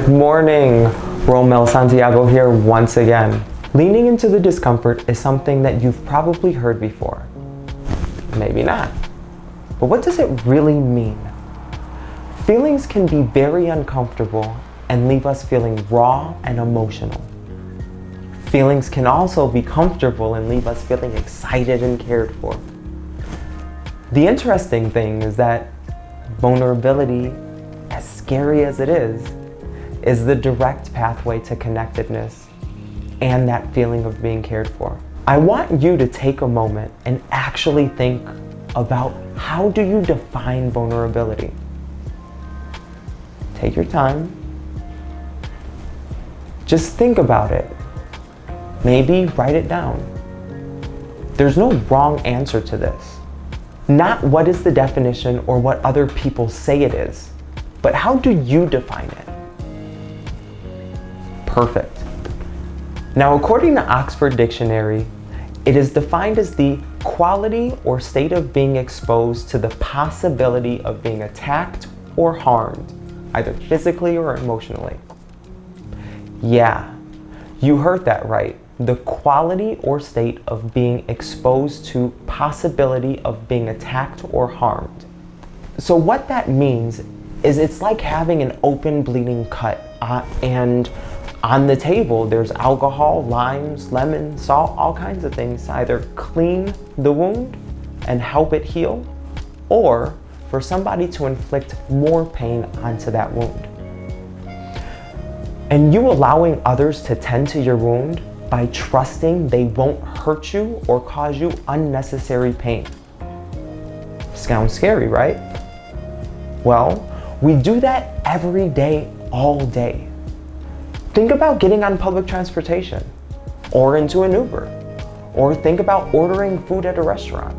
Good morning, Romel Santiago here once again. Leaning into the discomfort is something that you've probably heard before. Maybe not. But what does it really mean? Feelings can be very uncomfortable and leave us feeling raw and emotional. Feelings can also be comfortable and leave us feeling excited and cared for. The interesting thing is that vulnerability, as scary as it is the direct pathway to connectedness and that feeling of being cared for. I want you to take a moment and actually think about, how do you define vulnerability? Take your time. Just think about it. Maybe write it down. There's no wrong answer to this. Not what is the definition or what other people say it is, but how do you define it? Perfect. Now, according to Oxford Dictionary, it is defined as the quality or state of being exposed to the possibility of being attacked or harmed, either physically or emotionally. Yeah, you heard that right. The quality or state of being exposed to possibility of being attacked or harmed. So what that means is it's like having an open bleeding cut and on the table there's alcohol, limes, lemon, salt, all kinds of things to either clean the wound and help it heal, or for somebody to inflict more pain onto that wound. And you allowing others to tend to your wound by trusting they won't hurt you or cause you unnecessary pain. Sounds scary, right? Well, we do that every day, all day. Think about getting on public transportation, or into an Uber, or think about ordering food at a restaurant.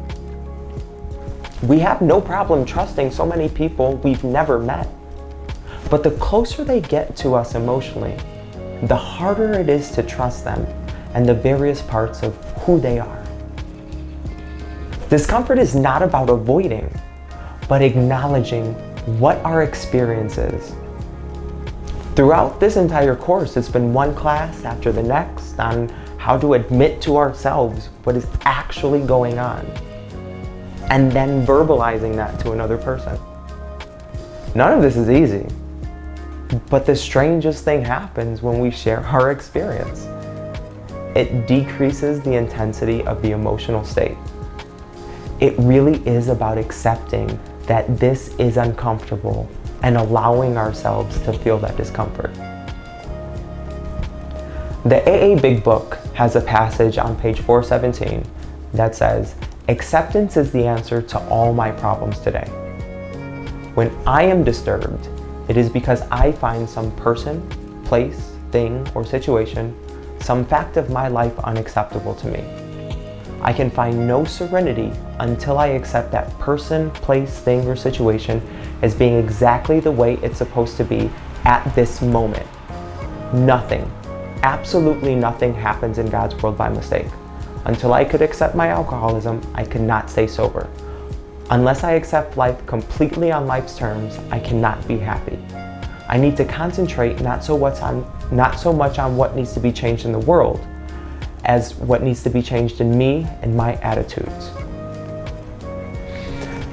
We have no problem trusting so many people we've never met. But the closer they get to us emotionally, the harder it is to trust them and the various parts of who they are. Discomfort is not about avoiding, but acknowledging what our experience is. Throughout this entire course, it's been one class after the next on how to admit to ourselves what is actually going on, and then verbalizing that to another person. None of this is easy. But the strangest thing happens when we share our experience. It decreases the intensity of the emotional state. It really is about accepting that this is uncomfortable and allowing ourselves to feel that discomfort. The AA Big Book has a passage on page 417 that says, "Acceptance is the answer to all my problems today. When I am disturbed, it is because I find some person, place, thing, or situation, some fact of my life unacceptable to me. I can find no serenity until I accept that person, place, thing, or situation as being exactly the way it's supposed to be at this moment. Nothing, absolutely nothing happens in God's world by mistake. Until I could accept my alcoholism, I could not stay sober. Unless I accept life completely on life's terms, I cannot be happy. I need to concentrate not so much on what needs to be changed in the world, as what needs to be changed in me and my attitudes."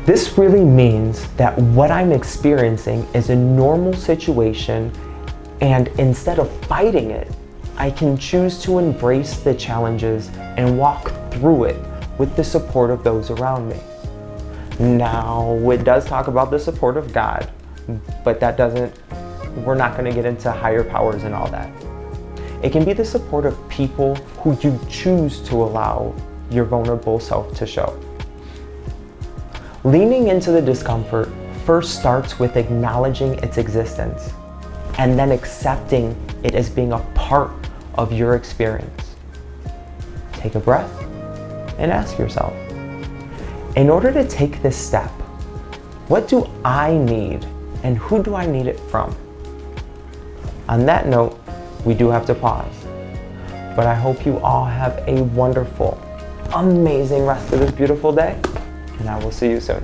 This really means that what I'm experiencing is a normal situation, and instead of fighting it, I can choose to embrace the challenges and walk through it with the support of those around me. Now, it does talk about the support of God, but we're not going to get into higher powers and all that. It can be the support of people who you choose to allow your vulnerable self to show. Leaning into the discomfort first starts with acknowledging its existence, and then accepting it as being a part of your experience. Take a breath and ask yourself, in order to take this step, what do I need and who do I need it from? On that note, we do have to pause, but I hope you all have a wonderful, amazing rest of this beautiful day, and I will see you soon.